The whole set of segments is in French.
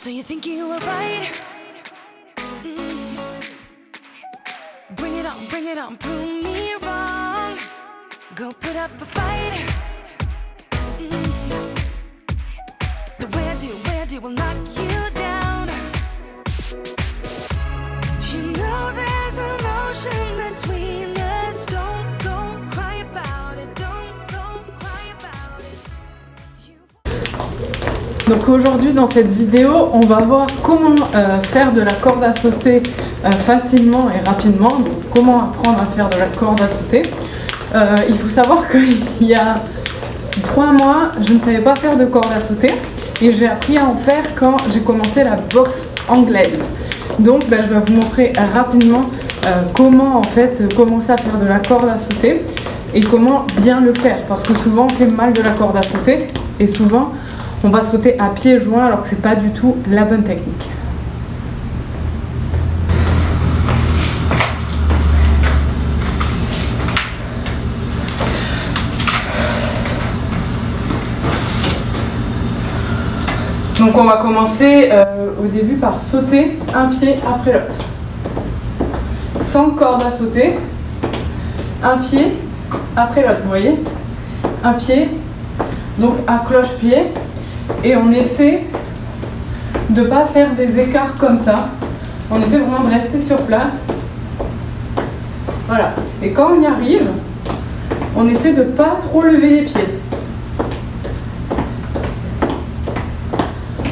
So you think you were right? Bring it on, prove me wrong. Go put up a fight. The way I do will knock you down. You know there's an ocean between us. Don't go cry about it. Don't go cry about it. Donc aujourd'hui dans cette vidéo, on va voir comment faire de la corde à sauter facilement et rapidement. Donc, comment apprendre à faire de la corde à sauter. Il faut savoir qu'il y a 3 mois, je ne savais pas faire de corde à sauter et j'ai appris à en faire quand j'ai commencé la boxe anglaise. Donc je vais vous montrer rapidement comment en fait commencer à faire de la corde à sauter et comment bien le faire, parce que souvent on fait mal de la corde à sauter et souvent on va sauter à pieds joints alors que c'est pas du tout la bonne technique. Donc on va commencer au début par sauter un pied après l'autre. Sans corde à sauter, un pied après l'autre, vous voyez? Un pied, donc un cloche-pied, et on essaie de ne pas faire des écarts comme ça. On essaie vraiment de rester sur place. Voilà. Et quand on y arrive, on essaie de ne pas trop lever les pieds.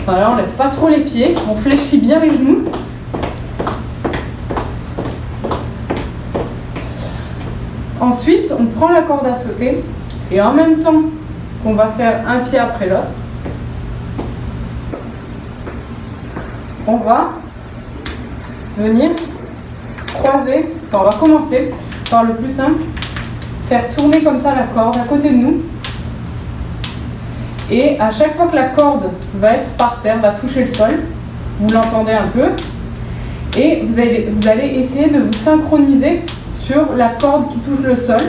Voilà, on ne lève pas trop les pieds, on fléchit bien les genoux. Ensuite, on prend la corde à sauter et en même temps qu'on va faire un pied après l'autre, on va venir croiser. Enfin, on va commencer par le plus simple, faire tourner comme ça la corde à côté de nous. Et à chaque fois que la corde va être par terre, va toucher le sol, vous l'entendez un peu, et vous allez essayer de vous synchroniser sur la corde qui touche le sol.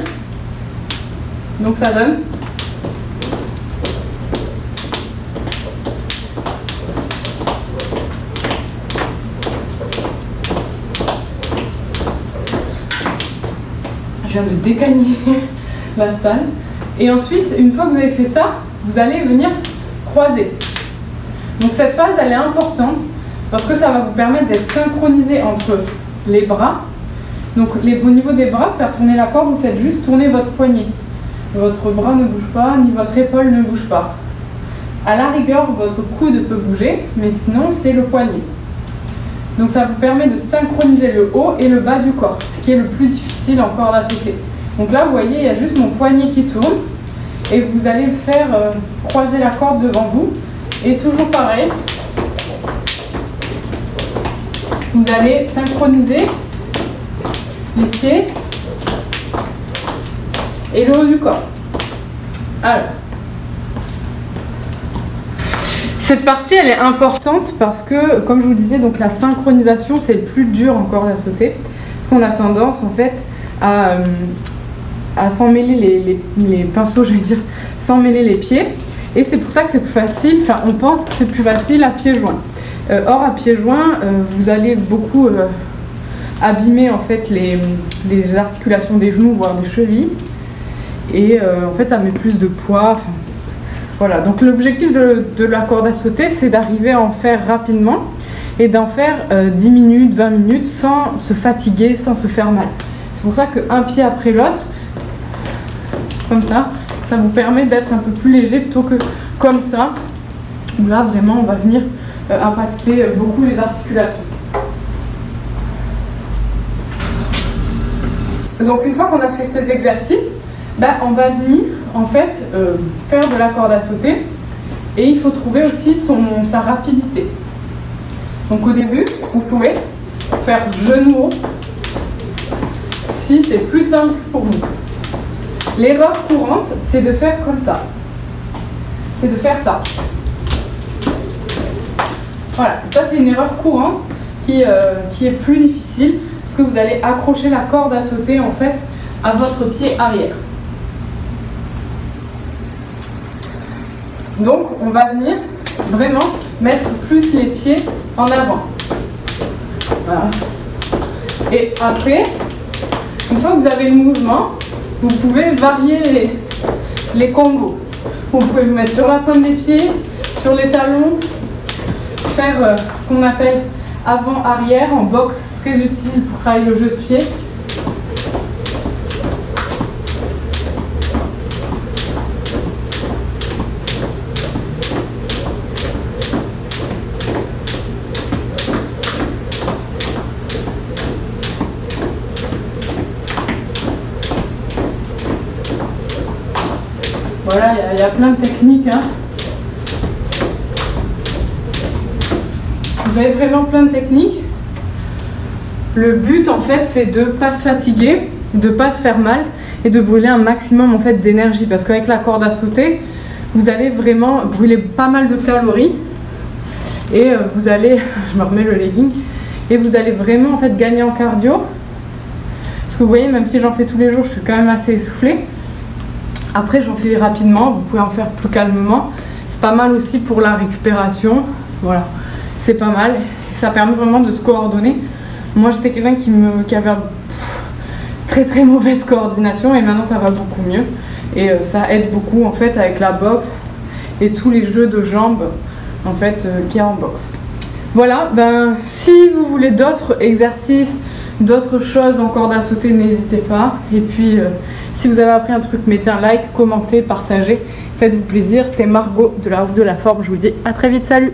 Donc ça donne. Je viens de dégagner la salle. Et ensuite, une fois que vous avez fait ça, vous allez venir croiser. Donc cette phase, elle est importante parce que ça va vous permettre d'être synchronisé entre les bras. Donc au niveau des bras, pour faire tourner la corde, vous faites juste tourner votre poignet. Votre bras ne bouge pas, ni votre épaule ne bouge pas. À la rigueur, votre coude peut bouger, mais sinon c'est le poignet. Donc ça vous permet de synchroniser le haut et le bas du corps, ce qui est le plus difficile en corde à sauter. Donc là, vous voyez, il y a juste mon poignet qui tourne. Et vous allez le faire croiser la corde devant vous. Et toujours pareil, vous allez synchroniser les pieds et le haut du corps. Alors, cette partie elle est importante parce que, comme je vous disais, donc la synchronisation c'est le plus dur en corde à sauter. Parce qu'on a tendance en fait à s'emmêler les pinceaux, je vais dire, s'emmêler les pieds. Et c'est pour ça que c'est plus facile, enfin on pense que c'est plus facile à pieds joints. Or à pieds joints, vous allez beaucoup abîmer en fait les articulations des genoux, voire des chevilles. Et en fait ça met plus de poids. Voilà, donc l'objectif de la corde à sauter, c'est d'arriver à en faire rapidement et d'en faire 10 minutes, 20 minutes sans se fatiguer, sans se faire mal. C'est pour ça qu'un pied après l'autre, comme ça vous permet d'être un peu plus léger plutôt que comme ça, où là vraiment on va venir impacter beaucoup les articulations. Donc une fois qu'on a fait ces exercices, on va venir en fait faire de la corde à sauter et il faut trouver aussi sa rapidité. Donc au début, vous pouvez faire genou haut si c'est plus simple pour vous. L'erreur courante, c'est de faire comme ça. C'est de faire ça. Voilà, ça c'est une erreur courante qui est plus difficile parce que vous allez accrocher la corde à sauter en fait à votre pied arrière. Donc on va venir vraiment mettre plus les pieds en avant. Voilà. Et après, une fois que vous avez le mouvement, vous pouvez varier les combos. Vous pouvez vous mettre sur la pointe des pieds, sur les talons, faire ce qu'on appelle avant-arrière en boxe, très utile pour travailler le jeu de pied. Voilà, il y a plein de techniques. Hein. Vous avez vraiment plein de techniques. Le but en fait c'est de ne pas se fatiguer, de ne pas se faire mal et de brûler un maximum en fait d'énergie, parce qu'avec la corde à sauter vous allez vraiment brûler pas mal de calories et vous allez, je me remets le legging, et vous allez vraiment en fait gagner en cardio, parce que vous voyez, même si j'en fais tous les jours je suis quand même assez essoufflée. Après j'en fais rapidement, vous pouvez en faire plus calmement, c'est pas mal aussi pour la récupération. Voilà, c'est pas mal, ça permet vraiment de se coordonner. Moi j'étais quelqu'un qui avait très mauvaise coordination et maintenant ça va beaucoup mieux, et ça aide beaucoup en fait avec la boxe et tous les jeux de jambes en fait qu'il y a en boxe. Voilà, ben si vous voulez d'autres exercices, d'autres choses en corde à sauter, n'hésitez pas. Et puis si vous avez appris un truc, mettez un like, commentez, partagez, faites-vous plaisir. C'était Margot de la Ouf de la Forme, je vous dis à très vite, salut.